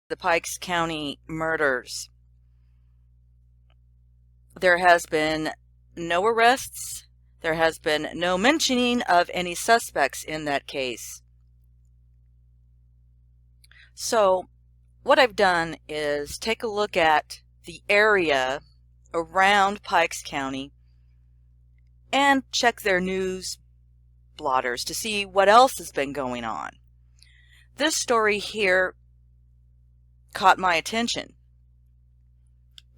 The Pike County murders. There has been no arrests. There has been no mentioning of any suspects in that case. So what I've done is take a look at the area around Pikes County and check their news blotters to see what else has been going on. This story here caught my attention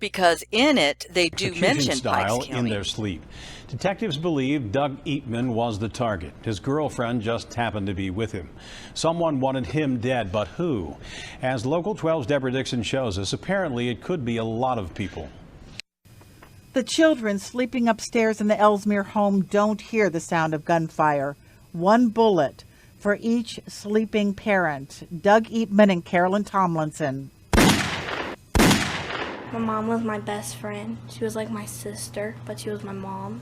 because in it they do mention style Pikes County. In their sleep. Detectives believe Doug Eatman was the target. His girlfriend just happened to be with him. Someone wanted him dead, but who? As Local 12's Deborah Dixon shows us, apparently it could be a lot of people. The children sleeping upstairs in the Ellesmere home don't hear the sound of gunfire. One bullet for each sleeping parent. Doug Eatman and Carolyn Tomlinson. My mom was my best friend. She was like my sister, but she was my mom.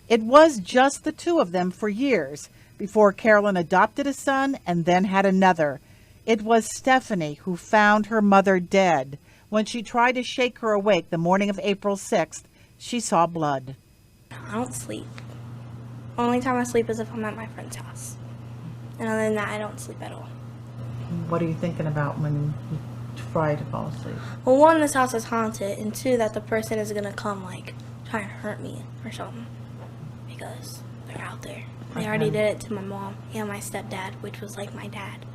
It was just the two of them for years before Carolyn adopted a son and then had another. It was Stephanie who found her mother dead. When she tried to shake her awake the morning of April 6th, she saw blood. I don't sleep. Only time I sleep is if I'm at my friend's house. And other than that, I don't sleep at all. What are you thinking about when you try to fall asleep? Well, one, this house is haunted, and two, that the person is gonna come, like, try and hurt me or something. Because they're out there. They already did it to my mom and my stepdad, which was like my dad.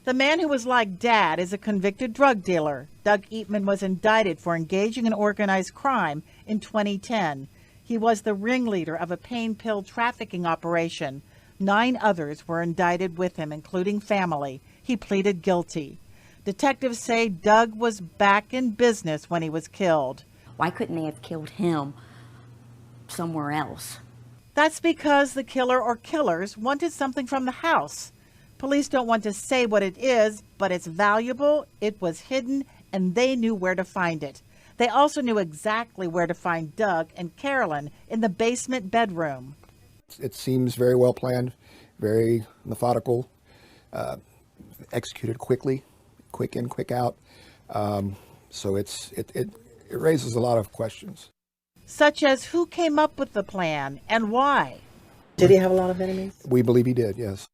The man who was like Dad is a convicted drug dealer. Doug Eatman was indicted for engaging in organized crime in 2010. He was the ringleader of a pain pill trafficking operation. 9 others were indicted with him, including family. He pleaded guilty. Detectives say Doug was back in business when he was killed. Why couldn't they have killed him somewhere else? That's because the killer or killers wanted something from the house. Police don't want to say what it is, but it's valuable, it was hidden, and they knew where to find it. They also knew exactly where to find Doug and Carolyn in the basement bedroom. It seems very well planned, very methodical, executed quickly, quick in, quick out. So it raises a lot of questions. Such as who came up with the plan and why? Did he have a lot of enemies? We believe he did, yes.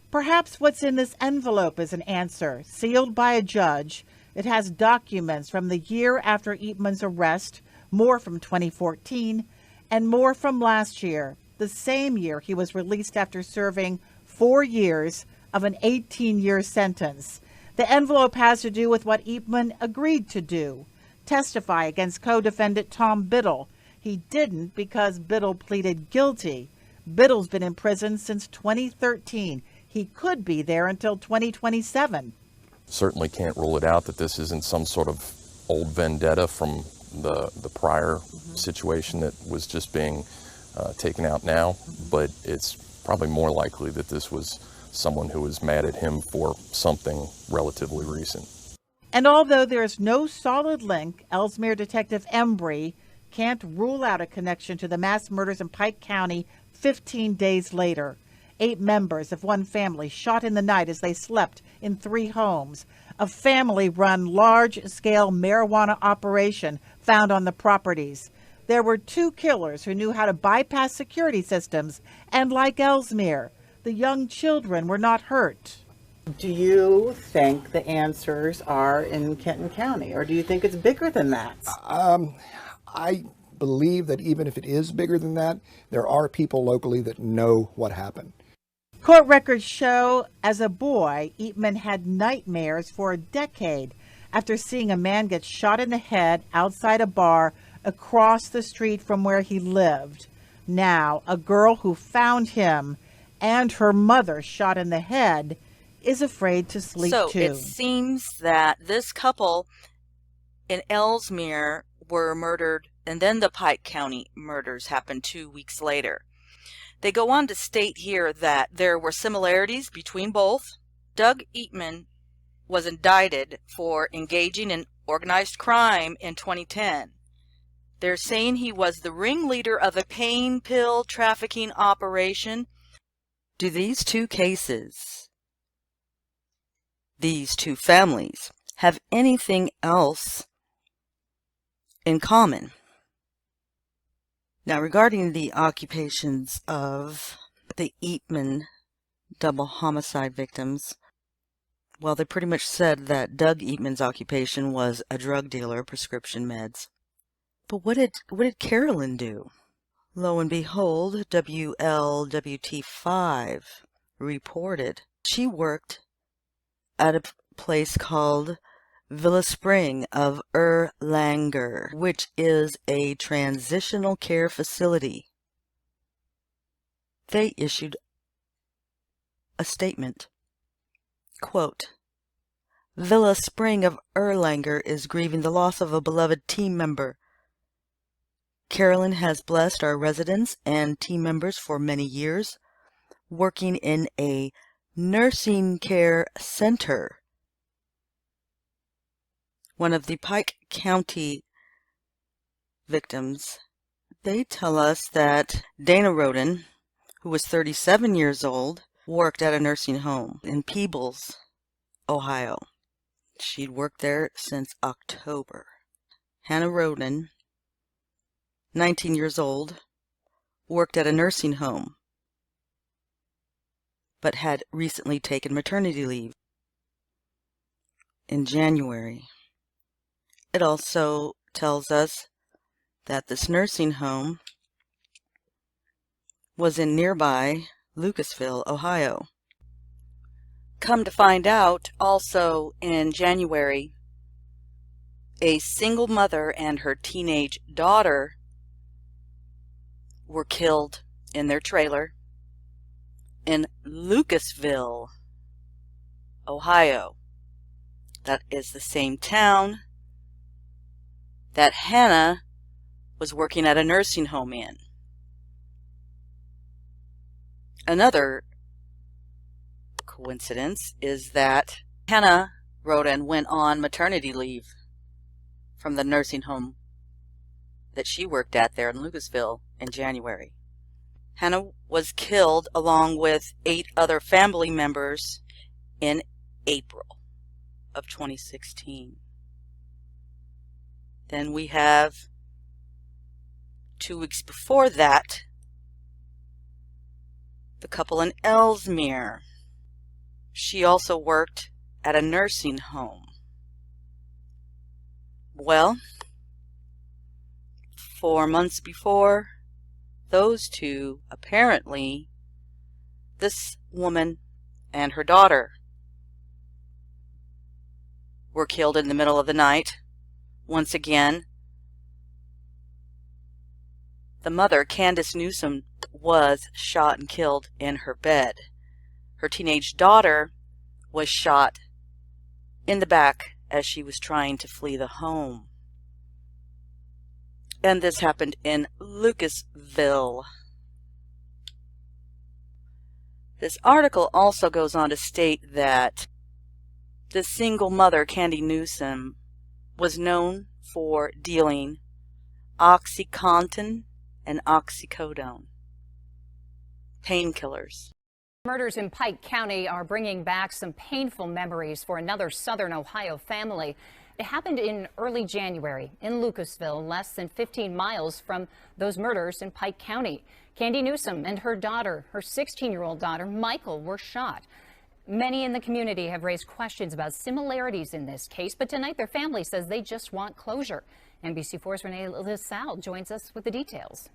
Perhaps what's in this envelope is an answer, sealed by a judge. It has documents from the year after Eatman's arrest, more from 2014, and more from last year, the same year he was released after serving 4 years of an 18-year sentence. The envelope has to do with what Eatman agreed to do, testify against co-defendant Tom Biddle. He didn't because Biddle pleaded guilty. Biddle's been in prison since 2013. He could be there until 2027. Certainly can't rule it out that this isn't some sort of old vendetta from the prior situation that was just being taken out now, but it's probably more likely that this was someone who was mad at him for something relatively recent. And although there is no solid link, Ellesmere Detective Embry can't rule out a connection to the mass murders in Pike County 15 days later. 8 members of one family shot in the night as they slept in 3 homes. A family-run large-scale marijuana operation found on the properties. There were 2 killers who knew how to bypass security systems, and like Ellesmere, the young children were not hurt. Do you think the answers are in Kenton County, or do you think it's bigger than that? I believe that even if it is bigger than that, there are people locally that know what happened. Court records show as a boy, Eatman had nightmares for a decade after seeing a man get shot in the head outside a bar across the street from where he lived. Now, a girl who found him and her mother shot in the head is afraid to sleep too. So it seems that this couple in Ellesmere were murdered, and then the Pike County murders happened 2 weeks later. They go on to state here that there were similarities between both. Doug Eatman was indicted for engaging in organized crime in 2010. They're saying he was the ringleader of a pain pill trafficking operation. Do these 2 cases, these 2 families, have anything else in common. Now, regarding the occupations of the Eatman double homicide victims, well, they pretty much said that Doug Eatman's occupation was a drug dealer, prescription meds. But what did Carolyn do? Lo and behold, WLWT5 reported she worked at a place called Villa Spring of Erlanger, which is a transitional care facility. They issued a statement. Quote, Villa Spring of Erlanger is grieving the loss of a beloved team member. Carolyn has blessed our residents and team members for many years, working in a nursing care center. One of the Pike County victims, they tell us that Dana Roden, who was 37 years old, worked at a nursing home in Peebles, Ohio. She'd worked there since October. Hannah Roden, 19 years old, worked at a nursing home, but had recently taken maternity leave in January. It also tells us that this nursing home was in nearby Lucasville, Ohio. Come to find out, also in January, a single mother and her teenage daughter were killed in their trailer in Lucasville, Ohio. That is the same town that Hannah was working at a nursing home in. Another coincidence is that Hannah Roden went on maternity leave from the nursing home that she worked at there in Lucasville in January. Hannah was killed along with 8 other family members in April of 2016. Then we have 2 weeks before that, the couple in Ellesmere. She also worked at a nursing home. Well, 4 months before those 2, apparently, this woman and her daughter were killed in the middle of the night. Once again, the mother, Candace Newsom, was shot and killed in her bed. Her teenage daughter was shot in the back as she was trying to flee the home. And this happened in Lucasville. This article also goes on to state that the single mother, Candy Newsom, was known for dealing OxyContin and oxycodone, painkillers. Murders in Pike County are bringing back some painful memories for another Southern Ohio family. It happened in early January in Lucasville, less than 15 miles from those murders in Pike County. Candy Newsom and her daughter, her 16-year-old daughter, Michael, were shot. Many in the community have raised questions about similarities in this case, but tonight their family says they just want closure. NBC4's Renee LaSalle joins us with the details.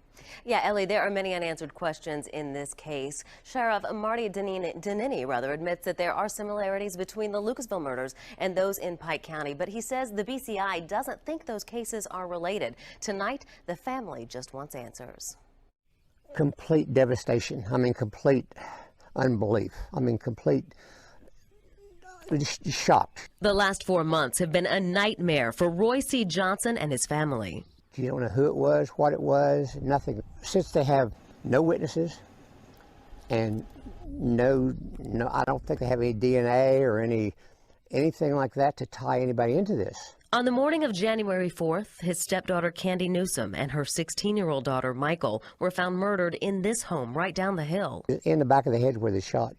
Yeah, Ellie, there are many unanswered questions in this case. Sheriff Marty Danini admits that there are similarities between the Lucasville murders and those in Pike County, but he says the BCI doesn't think those cases are related. Tonight, the family just wants answers. Complete devastation. I mean, complete unbelief. I mean, complete just shocked. The last 4 months have been a nightmare for Roy C. Johnson and his family. You don't know who it was, what it was, nothing. Since they have no witnesses and no, I don't think they have any DNA or anything like that to tie anybody into this. On the morning of January 4th, his stepdaughter Candy Newsom and her 16-year-old daughter Michael were found murdered in this home right down the hill. In the back of the head where they shot.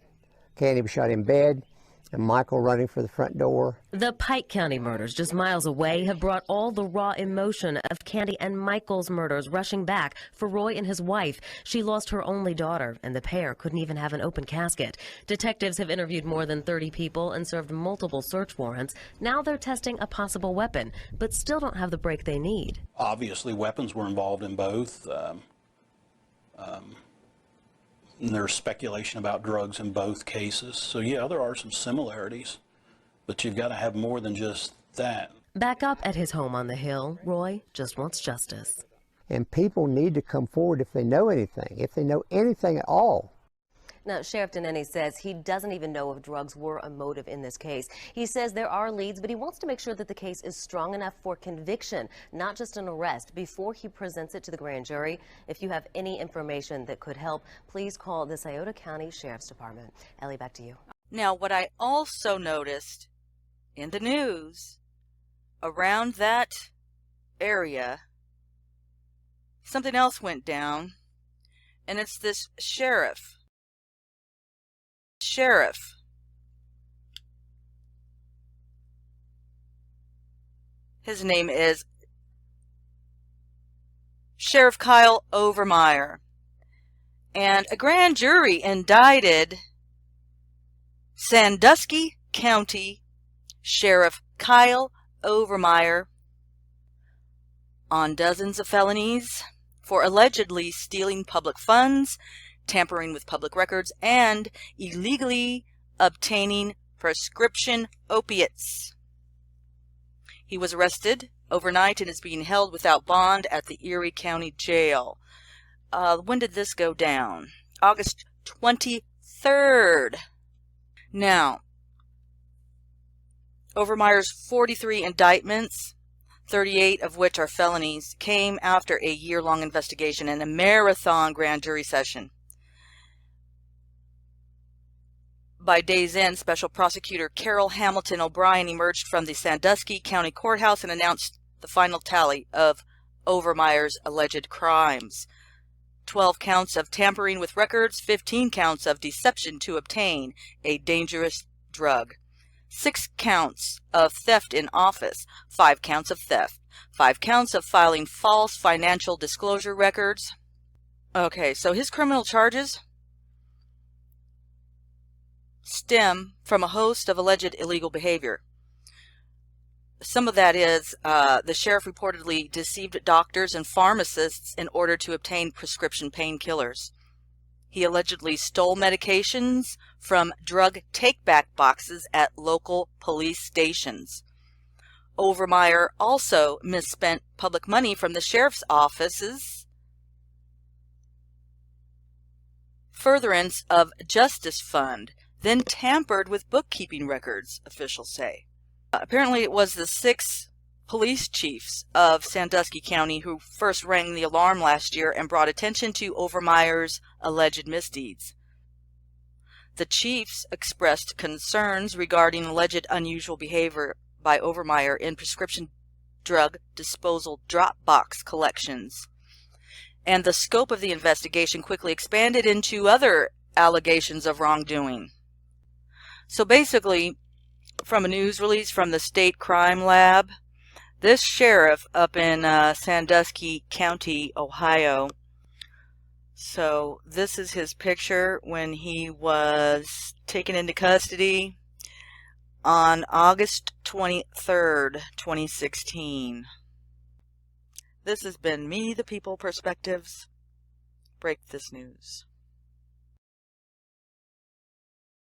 Candy was shot in bed, and Michael running for the front door. The Pike County murders, just miles away, have brought all the raw emotion of Candy and Michael's murders rushing back for Roy and his wife. She lost her only daughter, and the pair couldn't even have an open casket. Detectives have interviewed more than 30 people and served multiple search warrants. Now they're testing a possible weapon, but still don't have the break they need. Obviously, weapons were involved in both. And there's speculation about drugs in both cases. So yeah, there are some similarities, but you've got to have more than just that. Back up at his home on the hill, Roy just wants justice. And people need to come forward if they know anything, if they know anything at all. Now, Sheriff Denneny says he doesn't even know if drugs were a motive in this case. He says there are leads, but he wants to make sure that the case is strong enough for conviction, not just an arrest, before he presents it to the grand jury. If you have any information that could help, please call the Scioto County Sheriff's Department. Ellie, back to you. Now, what I also noticed in the news around that area, something else went down, and it's this sheriff. His name is Sheriff Kyle Overmeyer. And a grand jury indicted Sandusky County Sheriff Kyle Overmeyer on dozens of felonies for allegedly stealing public funds, tampering with public records, and illegally obtaining prescription opiates. He was arrested overnight and is being held without bond at the Erie County Jail. When did this go down? August 23rd. Now, Overmeyer's 43 indictments, 38 of which are felonies, came after a year-long investigation and a marathon grand jury session. By day's end, Special Prosecutor Carol Hamilton O'Brien emerged from the Sandusky County Courthouse and announced the final tally of Overmeyer's alleged crimes. 12 counts of tampering with records, 15 counts of deception to obtain a dangerous drug, 6 counts of theft in office, 5 counts of theft, 5 counts of filing false financial disclosure records. Okay, so his criminal charges stem from a host of alleged illegal behavior. Some of that is the sheriff reportedly deceived doctors and pharmacists in order to obtain prescription painkillers. He allegedly stole medications from drug take-back boxes at local police stations. Overmeyer also misspent public money from the sheriff's office's furtherance of justice fund, then tampered with bookkeeping records, officials say. Apparently it was the 6 police chiefs of Sandusky County who first rang the alarm last year and brought attention to Overmeyer's alleged misdeeds. The chiefs expressed concerns regarding alleged unusual behavior by Overmeyer in prescription drug disposal drop box collections. And the scope of the investigation quickly expanded into other allegations of wrongdoing. So basically, from a news release from the state crime lab, this sheriff up in Sandusky County, Ohio, so this is his picture when he was taken into custody on August 23rd, 2016. This has been Me, the People Perspectives. Break this news.